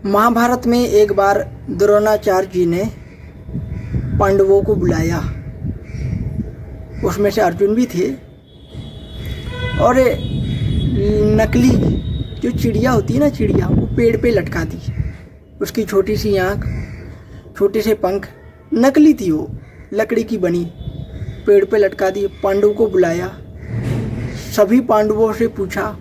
महाभारत में एक बार द्रोणाचार्य जी ने पांडवों को बुलाया। उसमें से अर्जुन भी थे और नकली जो चिड़िया होती है ना, चिड़िया वो पेड़ पे लटका दी। उसकी छोटी सी आँख, छोटे से पंख, नकली थी वो, लकड़ी की बनी, पेड़ पे लटका दी। पांडवों को बुलाया, सभी पांडवों से पूछा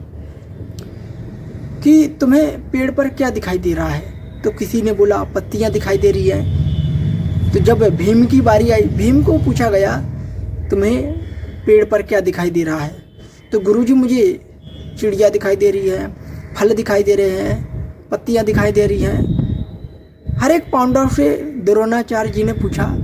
कि तुम्हें पेड़ पर क्या दिखाई दे रहा है? तो किसी ने बोला पत्तियां दिखाई दे रही हैं। तो जब भीम की बारी आई, भीम को पूछा गया तुम्हें पेड़ पर क्या दिखाई दे रहा है? तो गुरुजी मुझे चिड़िया दिखाई दे रही है, फल दिखाई दे रहे हैं, पत्तियां दिखाई दे रही हैं। हर एक पांडव से द्रोणाचार्य जी ने पूछा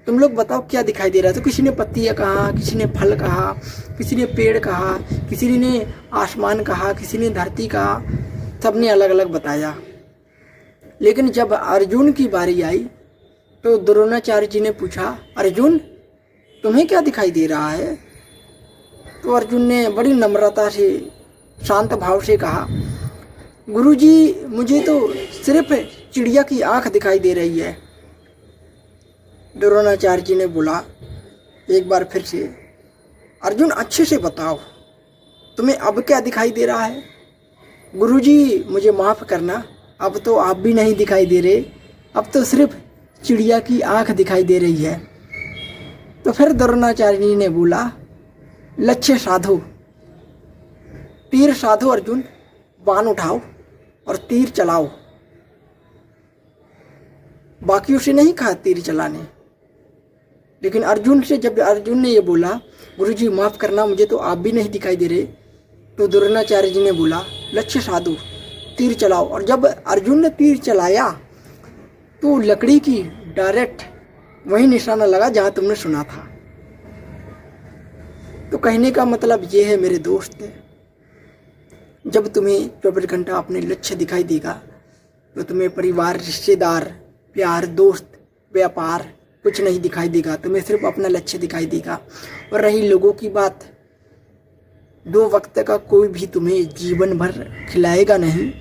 तुम लोग बताओ क्या दिखाई दे रहा है? तो किसी ने पत्तियां कहा, किसी ने फल कहा, किसी ने पेड़ कहा, किसी ने आसमान कहा, किसी ने धरती कहा। सबने अलग अलग बताया। लेकिन जब अर्जुन की बारी आई तो द्रोणाचार्य जी ने पूछा अर्जुन तुम्हें क्या दिखाई दे रहा है? तो अर्जुन ने बड़ी नम्रता से, शांत भाव से कहा गुरुजी मुझे तो सिर्फ चिड़िया की आंख दिखाई दे रही है। द्रोणाचार्य जी ने बोला एक बार फिर से अर्जुन अच्छे से बताओ तुम्हें अब क्या दिखाई दे रहा है? गुरुजी मुझे माफ़ करना, अब तो आप भी नहीं दिखाई दे रहे, अब तो सिर्फ चिड़िया की आंख दिखाई दे रही है। तो फिर द्रोणाचार्य जी ने बोला लक्ष्य साधो, तीर साधो अर्जुन, बाण उठाओ और तीर चलाओ। बाकियों से नहीं कहा तीर चलाने, लेकिन अर्जुन से जब अर्जुन ने ये बोला गुरुजी माफ़ करना मुझे तो आप भी नहीं दिखाई दे रहे, तो द्रोणाचार्य जी ने बोला लक्ष्य साधो, तीर चलाओ। और जब अर्जुन ने तीर चलाया तो लकड़ी की डायरेक्ट वही निशाना लगा जहाँ तुमने सुना था। तो कहने का मतलब ये है मेरे दोस्त, जब तुम्हें 24 घंटा अपने लक्ष्य दिखाई देगा तो तुम्हें परिवार, रिश्तेदार, प्यार, दोस्त, व्यापार कुछ नहीं दिखाई देगा। तुम्हें सिर्फ अपना लक्ष्य दिखाई देगा। और रही लोगों की बात, 2 वक्त का कोई भी तुम्हें जीवन भर खिलाएगा नहीं।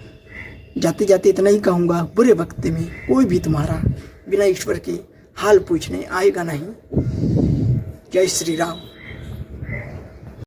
जाते जाते इतना ही कहूँगा, बुरे वक्त में कोई भी तुम्हारा बिना ईश्वर के हाल पूछने आएगा नहीं। जय श्री राम।